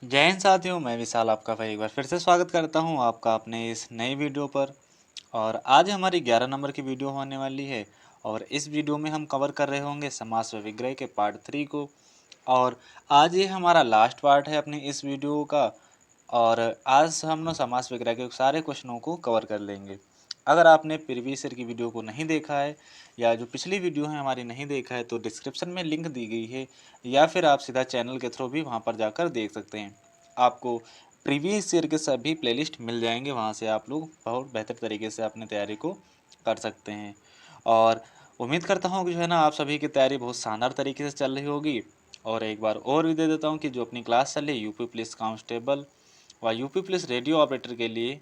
जय हिंद साथियों, मैं विशाल आपका भाई एक बार फिर से स्वागत करता हूं आपका अपने इस नई वीडियो पर। और आज हमारी 11 नंबर की वीडियो होने वाली है। और इस वीडियो में हम कवर कर रहे होंगे समास व विग्रह के पार्ट 3 को। और आज ये हमारा लास्ट पार्ट है अपनी इस वीडियो का। और आज हम लोग समास विग्रह के सारे क्वेश्चनों को कवर कर लेंगे। अगर आपने प्रीवियस ईयर की वीडियो को नहीं देखा है या जो पिछली वीडियो है हमारी नहीं देखा है तो डिस्क्रिप्शन में लिंक दी गई है, या फिर आप सीधा चैनल के थ्रू भी वहां पर जाकर देख सकते हैं। आपको प्रीवियस ईयर के सभी प्लेलिस्ट मिल जाएंगे, वहां से आप लोग बहुत बेहतर तरीके से अपनी तैयारी को कर सकते हैं। और उम्मीद करता हूँ कि जो है ना आप सभी की तैयारी बहुत शानदार तरीके से चल रही होगी। और एक बार और भी दे देता हूँ कि जो अपनी क्लास चल रही है यूपी पुलिस कांस्टेबल व यूपी पुलिस रेडियो ऑपरेटर के लिए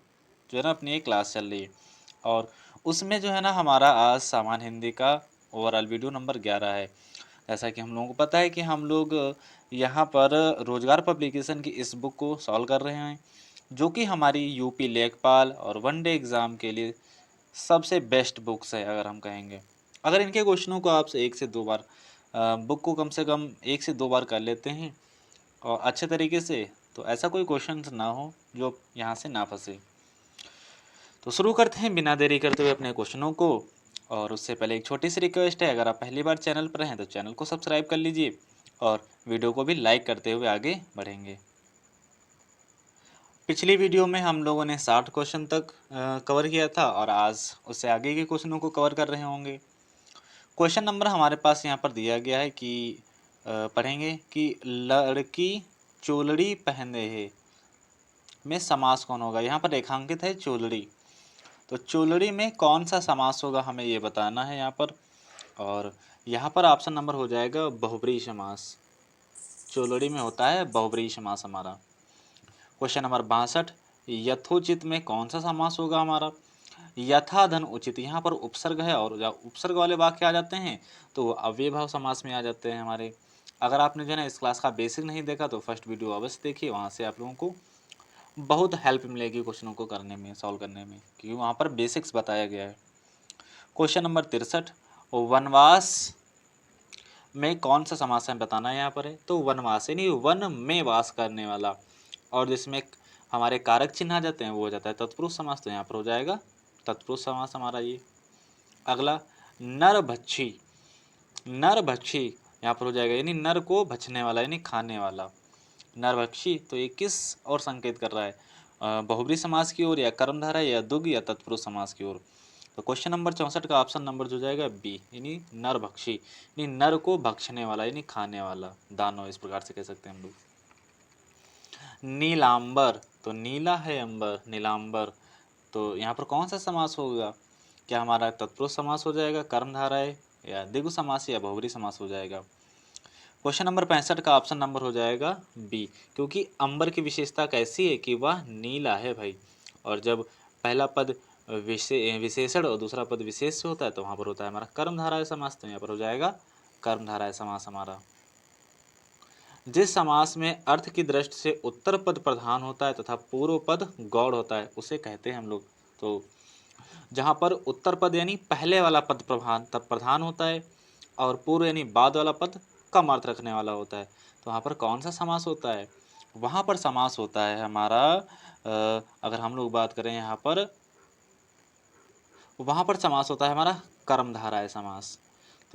जो है ना अपनी एक क्लास चल रही है। और उसमें जो है ना हमारा आज सामान्य हिंदी का ओवरऑल वीडियो नंबर 11 है। जैसा कि हम लोगों को पता है कि हम लोग यहाँ पर रोजगार पब्लिकेशन की इस बुक को सॉल्व कर रहे हैं, जो कि हमारी यूपी लेखपाल और वनडे एग्ज़ाम के लिए सबसे बेस्ट बुक्स है। अगर हम कहेंगे, अगर इनके क्वेश्चनों को आप एक से दो बार बुक को कम से कम एक से दो बार कर लेते हैं और अच्छे तरीके से, तो ऐसा कोई क्वेश्चन ना हो जो यहाँ से ना फंसे। तो शुरू करते हैं बिना देरी करते हुए अपने क्वेश्चनों को। और उससे पहले एक छोटी सी रिक्वेस्ट है, अगर आप पहली बार चैनल पर हैं तो चैनल को सब्सक्राइब कर लीजिए और वीडियो को भी लाइक करते हुए आगे बढ़ेंगे। पिछली वीडियो में हम लोगों ने 60 क्वेश्चन तक कवर किया था और आज उससे आगे के क्वेश्चनों को कवर कर रहे होंगे। क्वेश्चन नंबर हमारे पास यहाँ पर दिया गया है कि पढ़ेंगे कि लड़की चोलड़ी पहने है में समास कौन होगा। यहाँ पर रेखांकित है चोलड़ी, तो चोलड़ी में कौन सा समास होगा हमें ये बताना है यहाँ पर। और यहाँ पर ऑप्शन नंबर हो जाएगा बहुब्रीहि समास। चोलड़ी में होता है बहुब्रीहि समास हमारा। क्वेश्चन नंबर 62, यथोचित में कौन सा समास होगा हमारा। यथा धन उचित, यहाँ पर उपसर्ग है और जब उपसर्ग वाले वाक्य आ जाते हैं तो अव्ययभाव समास में आ जाते हैं हमारे। अगर आपने जो है ना इस क्लास का बेसिक नहीं देखा तो फर्स्ट वीडियो अवश्य देखिए, वहाँ से आप लोगों को बहुत हेल्प मिलेगी क्वेश्चनों को करने में, सॉल्व करने में, क्योंकि वहाँ पर बेसिक्स बताया गया है। क्वेश्चन नंबर 63, वनवास में कौन सा समास है बताना है यहाँ पर है। तो वनवास यानी वन में वास करने वाला, और जिसमें हमारे कारक चिन्ह आ जाते हैं वो हो जाता है तत्पुरुष समास, तो यहाँ पर हो जाएगा तत्पुरुष समास हमारा ये। अगला नरभक्षी, नरभक्षी यहाँ पर हो जाएगा यानी नर को भक्षने वाला यानी खाने वाला। नरभक्षी, तो ये किस और संकेत कर रहा है, बहुब्रीहि समास की ओर या कर्मधारय या दुग्ध या तत्पुरुष समास की ओर। तो क्वेश्चन नंबर 64 का ऑप्शन नंबर जो जाएगा बी यानी नरभक्षी यानी नर को भक्षने वाला यानी खाने वाला, दानव इस प्रकार से कह सकते हैं हम लोग। नीलांबर, तो नीला है अंबर, नीलांबर, तो यहाँ पर कौन सा समास होगा, क्या हमारा तत्पुरुष समास हो जाएगा कर्मधारय या द्विगु समास या बहुब्रीहि समास हो जाएगा। क्वेश्चन नंबर 65 का ऑप्शन नंबर हो जाएगा बी, क्योंकि अंबर की विशेषता कैसी है कि वह नीला है भाई। और जब पहला पद विशेषण और दूसरा पद विशेष से होता है तो वहाँ पर होता है हमारा कर्मधारय समास, तो यहाँ पर हो जाएगा कर्मधारय समास हमारा। जिस समास में अर्थ की दृष्टि से उत्तर पद प्रधान होता है तथा पूर्व पद गौड़ होता है उसे कहते हैं हम लोग। तो जहाँ पर उत्तर पद यानी पहले वाला पद प्रधान होता है और पूर्व यानी बाद वाला पद कम अर्थ रखने वाला होता है, तो वहाँ पर कौन सा समास होता है, वहाँ पर समास होता है हमारा अगर हम लोग बात करें यहाँ पर, वहाँ पर समास होता है हमारा कर्मधारय समास।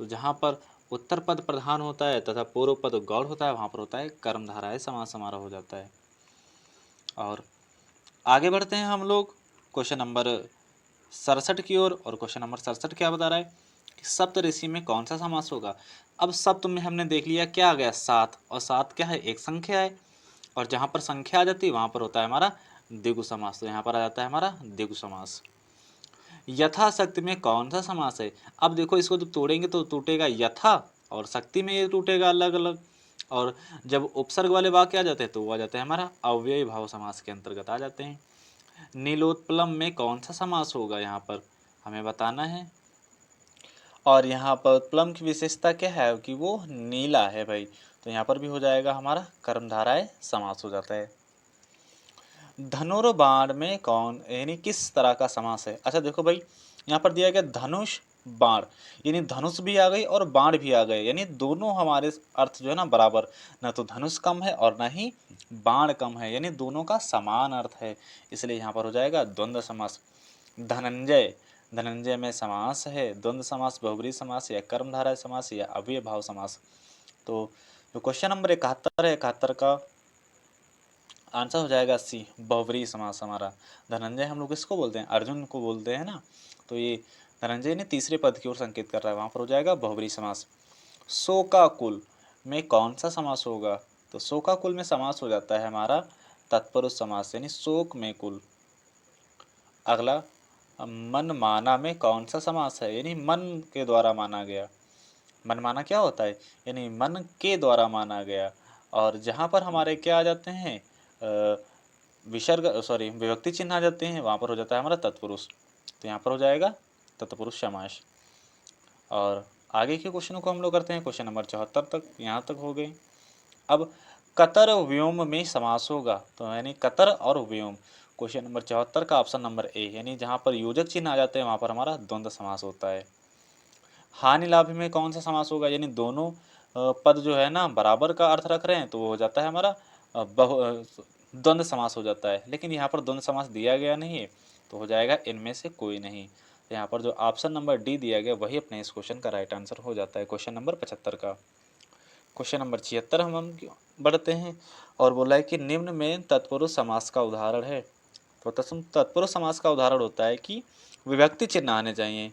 तो जहाँ पर उत्तर पद प्रधान होता है तथा पूर्व पद गौड़ होता है वहाँ पर होता है कर्मधारय समास हमारा हो जाता है। और आगे बढ़ते हैं हम लोग क्वेश्चन नंबर 67 की ओर। और क्वेश्चन नंबर 67 क्या बता रहा है कि सप्तऋषि में कौन सा समास होगा। अब सप्त में हमने देख लिया क्या आ गया सात, और सात क्या है एक संख्या है, और जहाँ पर संख्या आ जाती है वहाँ पर होता है हमारा द्विगु समास, तो यहाँ पर आ जाता है हमारा द्विगु समास। यथाशक्ति में कौन सा समास है, अब देखो इसको जब तोड़ेंगे तो टूटेगा यथा और शक्ति में ये टूटेगा अलग अलग, और जब उपसर्ग वाले वाक्य आ जाते हैं तो वो आ जाते हैं हमारा अव्ययी भाव समास के अंतर्गत आ जाते हैं। नीलोत्पलम में कौन सा समास होगा यहाँ पर हमें बताना है। और यहाँ पर उत्पलम की विशेषता क्या है कि वो नीला है भाई, तो यहाँ पर भी हो जाएगा हमारा कर्मधारय समास हो जाता है। धनुर्बाण में कौन यानी किस तरह का समास है। अच्छा देखो भाई, यहाँ पर दिया गया धनुष बाण, यानी धनुष भी आ गई और बाण भी आ गए, यानी दोनों हमारे अर्थ जो है ना बराबर, ना तो धनुष कम है और ना ही बाण कम है, यानी दोनों का समान अर्थ है, इसलिए यहाँ पर हो जाएगा द्वंद्व समास। धनंजय, धनंजय में समास है, द्वंद्व समास, बहुब्रीहि समास या कर्मधारय समास या अव्ययभाव समास। तो जो क्वेश्चन नंबर 71 है, 71 का आंसर हो जाएगा सी, बहुब्रीहि समास हमारा। धनंजय हम लोग इसको बोलते हैं, अर्जुन को बोलते हैं ना, तो ये धनंजय ने तीसरे पद की ओर संकेत कर रहा है, वहाँ पर हो जाएगा बहुब्रीहि समास। शोकाकुल में कौन सा समास होगा? तो शोकाकुल में समास हो जाता है हमारा तत्पुरुष समास, यानी शोक में कुल। अगला, मन माना में कौन सा समास है? यानी मन के द्वारा माना गया। मन माना क्या होता है? यानी मन के द्वारा माना गया। और जहाँ पर हमारे क्या आ जाते हैं, विसर्ग सॉरी विभक्ति चिन्ह आ जाते हैं, वहाँ पर हो जाता है हमारा तत्पुरुष, तो यहाँ पर हो जाएगा तत्पुरुष समास। और आगे के क्वेश्चनों को हम लोग करते हैं, क्वेश्चन नंबर 74 तक, यहाँ तक हो गए। अब कतर व्योम में समास होगा, तो यानी कतर और व्योम, क्वेश्चन नंबर 74 का ऑप्शन नंबर ए, यानी जहाँ पर योजक चिन्ह आ जाते हैं वहाँ पर हमारा द्वंद्व समास होता है। हानि लाभ में कौन सा समास होगा? यानी दोनों पद जो है ना बराबर का अर्थ रख रहे हैं, तो वो हो जाता है हमारा द्वंद्व समास हो जाता है, लेकिन यहाँ पर द्वंद्व समास दिया गया नहीं है, तो हो जाएगा इनमें से कोई नहीं। तो यहाँ पर जो ऑप्शन नंबर डी दिया गया वही अपने इस क्वेश्चन का राइट आंसर हो जाता है, क्वेश्चन नंबर 75 का। क्वेश्चन नंबर 76 हम बढ़ते हैं, और बोला है कि निम्न में तत्पुरुष समास का उदाहरण है। तो तत्पुरुष समास का उदाहरण होता है कि विभक्ति चिन्ह आने चाहिए।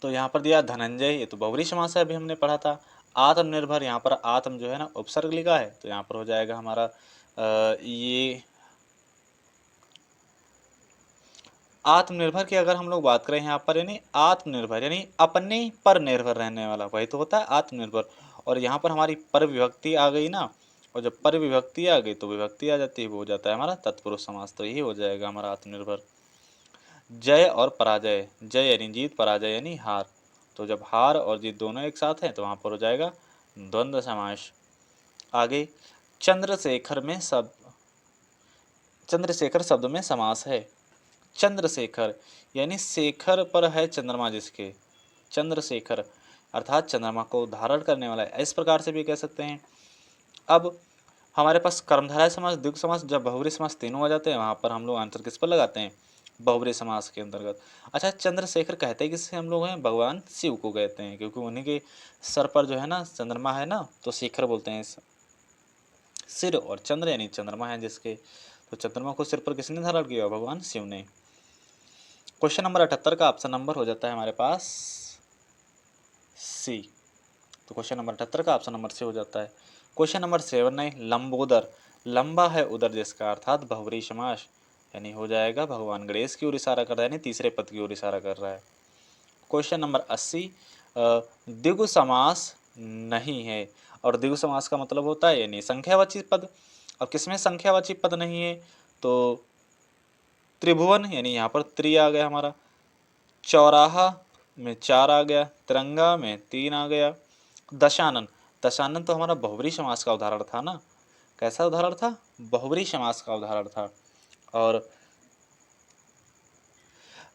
तो यहाँ पर दिया धनंजय, ये तो बहुब्रीहि समास है, अभी हमने पढ़ा था। आत्मनिर्भर, यहाँ पर आत्म जो है ना उपसर्ग लिखा है, तो यहाँ पर हो जाएगा हमारा ये आत्मनिर्भर की अगर हम लोग बात करें यहाँ पर, यानी आत्मनिर्भर यानी अपने पर निर्भर रहने वाला, वही तो होता है आत्मनिर्भर। और यहाँ पर हमारी पर विभक्ति आ गई ना, और जब पर विभक्ति आ गई तो विभक्ति आ जाती है, वो हो जाता है हमारा तत्पुरुष समास, तो यही हो जाएगा हमारा आत्मनिर्भर। जय और पराजय, जय यानी जीत, पराजय यानी हार, तो जब हार और जीत दोनों एक साथ हैं तो वहाँ पर हो जाएगा द्वंद्व समास। आगे, चंद्रशेखर में चंद्रशेखर शब्द में समास है। चंद्रशेखर यानी शेखर पर है चंद्रमा जिसके, चंद्रशेखर अर्थात चंद्रमा को धारण करने वाला है, इस प्रकार से भी कह सकते हैं। अब हमारे पास कर्मधारय समास, द्विगु समास, जब बहुब्रीहि समास तीनों आ जाते हैं, वहाँ पर हम लोग आंसर किस पर लगाते हैं? बहुब्रीहि समास के अंतर्गत। अच्छा, चंद्रशेखर कहते हैं किससे हम लोग हैं? भगवान शिव को कहते हैं, क्योंकि उन्हीं के सर पर जो है ना चंद्रमा है ना, तो शेखर बोलते हैं सिर, और चंद्र यानी चंद्रमा है जिसके, तो चंद्रमा को सिर पर किसने धारण किया? भगवान शिव ने। क्वेश्चन नंबर 78 का ऑप्शन नंबर हो जाता है हमारे पास सी, तो क्वेश्चन नंबर 78 का ऑप्शन नंबर सी हो जाता है। क्वेश्चन नंबर 79, लंबोदर, लंबा है उदर जिसका, अर्थात बहुब्रीहि समास, यानी हो जाएगा भगवान गणेश की ओर इशारा कर रहा है, यानी तीसरे पद की ओर इशारा कर रहा है। क्वेश्चन नंबर 80, द्विगु समास नहीं है, और द्विगु समास का मतलब होता है यानी संख्यावाची पद। अब किसमें संख्यावाची पद नहीं है? तो त्रिभुवन, यानी यहाँ पर त्रि आ गया हमारा, चौराहा में 4 आ गया, तिरंगा में 3 आ गया, दशानन, दशानन तो हमारा बहुब्रीहि समास का उदाहरण था ना, कैसा उदाहरण था? बहुब्रीहि समास का उदाहरण था। और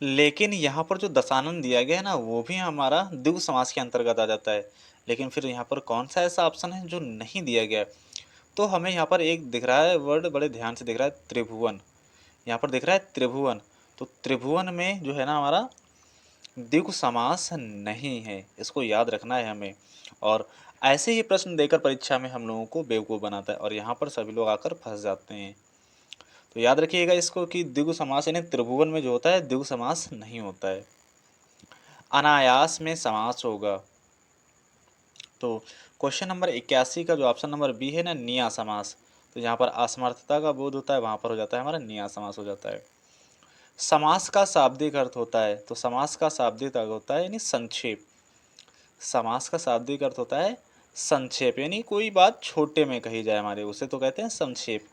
लेकिन यहाँ पर जो दशानन दिया गया है ना, वो भी हमारा द्विगु समास के अंतर्गत आ जाता है, लेकिन फिर यहाँ पर कौन सा ऐसा ऑप्शन है जो नहीं दिया गया? तो हमें यहाँ पर एक दिख रहा है वर्ड, बड़े ध्यान से दिख रहा है, त्रिभुवन, यहाँ पर दिख रहा है त्रिभुवन, तो त्रिभुवन में जो है ना हमारा द्विगु समास नहीं है, इसको याद रखना है हमें। और ऐसे ही प्रश्न देकर परीक्षा में हम लोगों को बेवकूफ़ बनाता है, और यहाँ पर सभी लोग आकर फंस जाते हैं। तो याद रखिएगा इसको कि द्विगु समास यानी त्रिभुवन में जो होता है द्विगु समास नहीं होता है। अनायास में समास होगा, तो क्वेश्चन नंबर 81 का जो ऑप्शन नंबर बी है ना, निया समास, तो जहाँ पर असमर्थता का बोध होता है वहाँ पर हो जाता है हमारा निया समास हो जाता है। समास का शाब्दिक अर्थ होता है, तो समास का शाब्दिक अर्थ होता है यानी संक्षेप, समास का शाब्दिक अर्थ होता है संक्षेप, यानी कोई बात छोटे में कही जाए हमारे, उसे तो कहते हैं संक्षेप।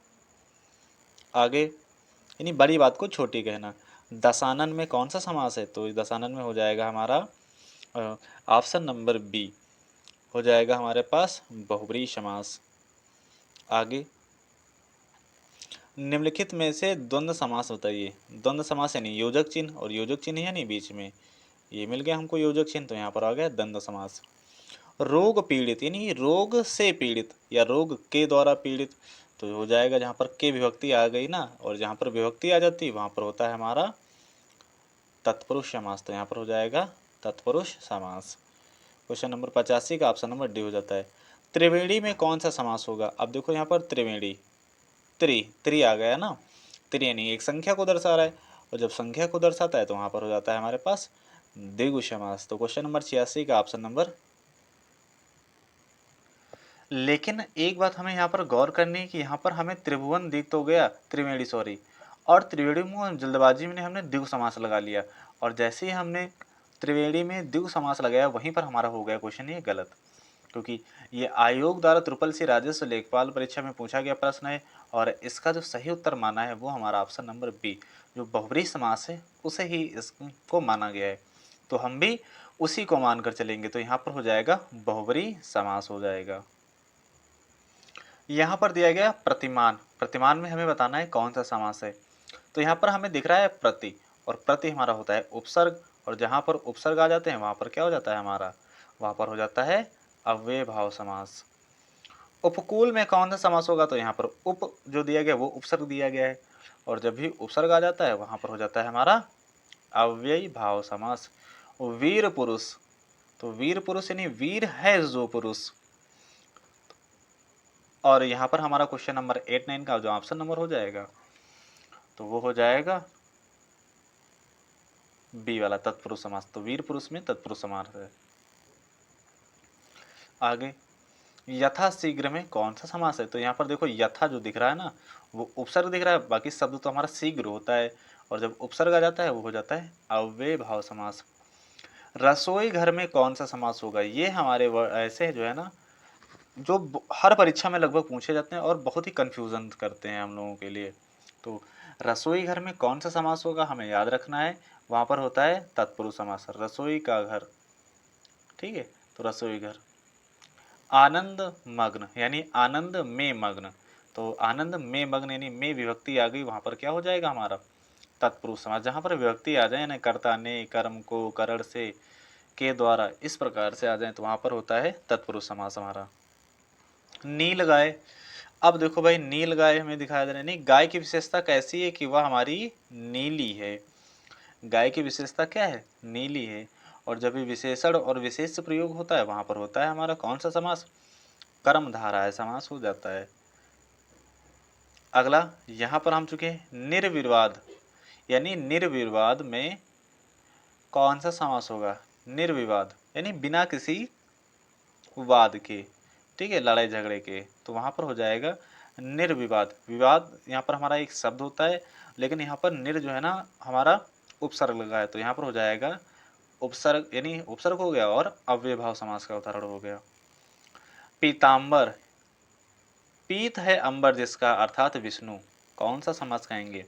आगे, यानी बड़ी बात को छोटी कहना। दशानन में कौन सा समास है? तो दशानन में हो जाएगा हमारा ऑप्शन नंबर बी, हो जाएगा हमारे पास बहुब्रीहि समास। आगे, निम्नलिखित में से द्वंद्व समास बताइए। द्वंद्व समास यानी योजक चिन्ह और योजक चिन्ह यानी बीच में, ये मिल गया हमको योजक चिन्ह, तो यहाँ पर आ गया द्वंद्व समास। रोग पीड़ित यानी रोग से पीड़ित या रोग के द्वारा पीड़ित, तो हो जाएगा जहाँ पर के विभक्ति आ गई ना, और जहाँ पर विभक्ति आ जाती वहाँ पर होता है हमारा तत्पुरुष समास, तो यहाँ पर हो जाएगा तत्पुरुष समास। क्वेश्चन नंबर 85 का ऑप्शन नंबर डी हो जाता है। त्रिवेणी में कौन सा समास होगा? अब देखो यहाँ पर त्रिवेणी, त्रि आ गया ना, त्रि यानी एक संख्या को दर्शा रहा है, और जब संख्या को दर्शाता है तो वहाँ पर हो जाता है हमारे पास द्विगु समास। तो क्वेश्चन नंबर 86 का ऑप्शन नंबर। लेकिन एक बात हमें यहाँ पर गौर करनी है कि यहाँ पर हमें त्रिभुवन दिख तो गया, त्रिवेणी सॉरी, और त्रिवेणी में जल्दबाजी में हमने द्विगु समास लगा लिया, और जैसे ही हमने त्रिवेणी में द्विगु समास लगाया वहीं पर हमारा हो गया क्वेश्चन ये गलत, क्योंकि ये आयोग द्वारा ट्रिपल सी राजस्व लेखपाल परीक्षा में पूछा गया प्रश्न है, और इसका जो सही उत्तर माना है वो हमारा ऑप्शन नंबर बी, जो बहुब्री समास है उसे ही इसको माना गया है, तो हम भी उसी को मानकर चलेंगे, तो यहाँ पर हो जाएगा बहुब्री समास हो जाएगा। यहाँ पर दिया गया प्रतिमान, प्रतिमान में हमें बताना है कौन सा समास है, तो यहाँ पर हमें दिख रहा है प्रति, और प्रति हमारा होता है उपसर्ग, और जहाँ पर उपसर्ग आ जाते हैं वहाँ पर क्या हो जाता है हमारा, वहाँ पर हो जाता है अव्यय भाव समास। उपकूल में कौन सा समास होगा? तो यहाँ पर उप जो दिया गया वो उपसर्ग दिया गया है, और जब भी उपसर्ग आ जाता है वहाँ पर हो जाता है हमारा अव्ययी भाव समास। वीर पुरुष, तो वीर पुरुष यानी वीर है जो पुरुष, और यहाँ पर हमारा क्वेश्चन नंबर 8-9 का जो ऑप्शन नंबर हो जाएगा तो वो हो जाएगा बी वाला तत्पुरुष समास। तो वीर पुरुष में तत्पुरुष समास है। आगे यथा शीघ्र में कौन सा समास है? तो यहाँ पर देखो यथा जो दिख रहा है ना वो उपसर्ग दिख रहा है, बाकी शब्द तो हमारा शीघ्र होता है, और जब उपसर्ग आ जाता है वो हो जाता है अव्यय भाव समास। रसोई घर में कौन सा समास होगा? ये हमारे ऐसे जो है ना जो हर परीक्षा में लगभग पूछे जाते हैं और बहुत ही कंफ्यूजन करते हैं हम लोगों के लिए। तो रसोई घर में कौन सा समास होगा हमें याद रखना है, वहाँ पर होता है तत्पुरुष समास, रसोई का घर, ठीक है। तो रसोई घर। आनंद मग्न यानी आनंद में मग्न, तो आनंद में मग्न यानी में विभक्ति आ गई, वहाँ पर क्या हो जाएगा हमारा तत्पुरुष समास। जहाँ पर विभक्ति आ जाए ना कर्ता ने, कर्म को, करण से, के द्वारा, इस प्रकार से आ जाए तो वहाँ पर होता है तत्पुरुष समास हमारा। नील गाय, अब देखो भाई नील गाय हमें दिखाया जा रहा है, नहीं गाय की विशेषता कैसी है कि वह हमारी नीली है। गाय की विशेषता क्या है? नीली है, और जब भी विशेषण और विशेष प्रयोग होता है वहां पर होता है हमारा कौन सा समास? कर्मधारय समास हो जाता है। अगला यहाँ पर हम चुके हैं निर्विवाद, यानी निर्विवाद में कौन सा समास होगा? निर्विवाद यानी बिना किसी वाद के, ठीक है, लड़ाई झगड़े के, तो वहाँ पर हो जाएगा निर्विवाद। विवाद यहाँ पर हमारा एक शब्द होता है, लेकिन यहाँ पर निर जो है ना हमारा उपसर्ग लगा है, तो यहाँ पर हो जाएगा उपसर्ग, यानी उपसर्ग हो गया और अव्यय भाव समास का उदाहरण हो गया। पीताम्बर, पीत है अंबर जिसका, अर्थात विष्णु, कौन सा समास कहेंगे?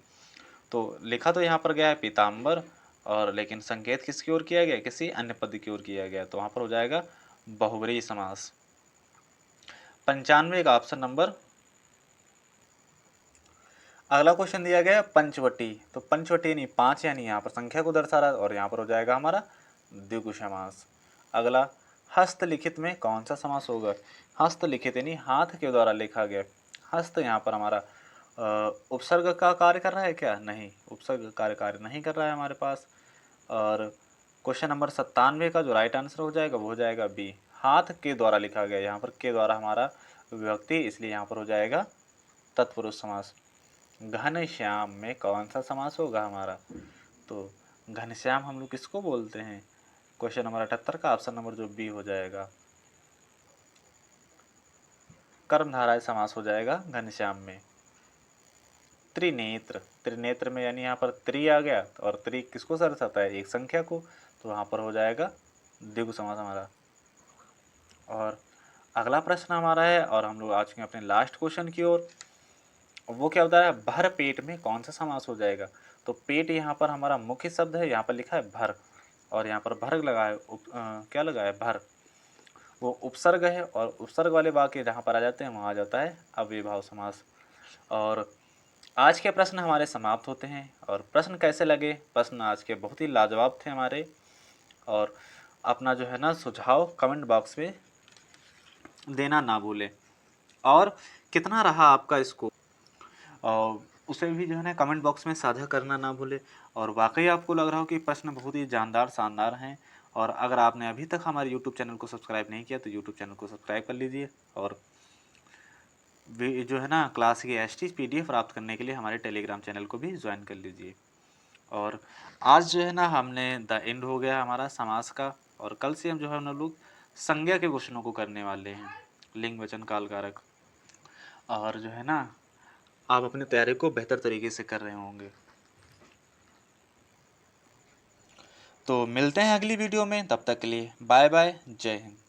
तो लिखा तो यहाँ पर गया है पीताम्बर, और लेकिन संकेत किसकी ओर किया गया? किसी अन्य पद की ओर किया गया, तो वहाँ पर हो जाएगा बहुब्रीहि समास। 95 का ऑप्शन नंबर। अगला क्वेश्चन दिया गया पंचवटी, तो पंचवटी यानी 5 यानी यहाँ पर संख्या को दर्शा रहा है, और यहाँ पर हो जाएगा हमारा द्विगु समास। अगला हस्तलिखित में कौन सा समास होगा? हस्तलिखित यानी हाथ के द्वारा लिखा गया। हस्त यहाँ पर हमारा उपसर्ग का कार्य कर रहा है क्या? नहीं, उपसर्ग कार्य नहीं कर रहा है हमारे पास। और क्वेश्चन नंबर 97 का जो राइट आंसर हो जाएगा वो हो जाएगा बी, हाथ के द्वारा लिखा गया। यहाँ पर के द्वारा हमारा विभक्ति, इसलिए यहाँ पर हो जाएगा तत्पुरुष समास। घनश्याम में कौन सा समास होगा हमारा? तो घनश्याम हम लोग किसको बोलते हैं? क्वेश्चन नंबर 78 का ऑप्शन नंबर जो बी हो जाएगा कर्मधारय समास हो जाएगा घनश्याम में। त्रिनेत्र, त्रिनेत्र में यानी यहाँ पर त्रि आ गया, और त्रि किसको दर्शाता है? एक संख्या को, तो वहाँ पर हो जाएगा द्विगु समास हमारा। और अगला प्रश्न हमारा है, और हम लोग आ चुके हैं अपने लास्ट क्वेश्चन की ओर। वो क्या होता है? भर पेट में कौन सा समास हो जाएगा? तो पेट यहाँ पर हमारा मुख्य शब्द है, यहाँ पर लिखा है भर, और यहाँ पर भर लगा है क्या लगा है? भर, वो उपसर्ग है, और उपसर्ग वाले वाक्य जहाँ पर आ जाते हैं वहाँ आ जाता है अव्ययभाव समास। और आज के प्रश्न हमारे समाप्त होते हैं। और प्रश्न कैसे लगे? प्रश्न आज के बहुत ही लाजवाब थे हमारे, और अपना जो है ना सुझाव कमेंट बॉक्स में देना ना भूलें। और कितना रहा आपका स्कोर और उसे भी जो है ना कमेंट बॉक्स में साझा करना ना भूलें। और वाकई आपको लग रहा हो कि प्रश्न बहुत ही जानदार शानदार हैं, और अगर आपने अभी तक हमारे यूट्यूब चैनल को सब्सक्राइब नहीं किया तो यूट्यूब चैनल को सब्सक्राइब कर लीजिए। और जो है ना क्लास की एसटी PDF प्राप्त करने के लिए हमारे टेलीग्राम चैनल को भी ज्वाइन कर लीजिए। और आज जो है ना हमने द एंड हो गया हमारा समास का, और कल से हम जो है हम लोग संज्ञा के क्वेश्चनों को करने वाले हैं, लिंग वचन काल कारक। और जो है ना आप अपनी तैयारी को बेहतर तरीके से कर रहे होंगे। तो मिलते हैं अगली वीडियो में, तब तक के लिए बाय बाय, जय हिंद।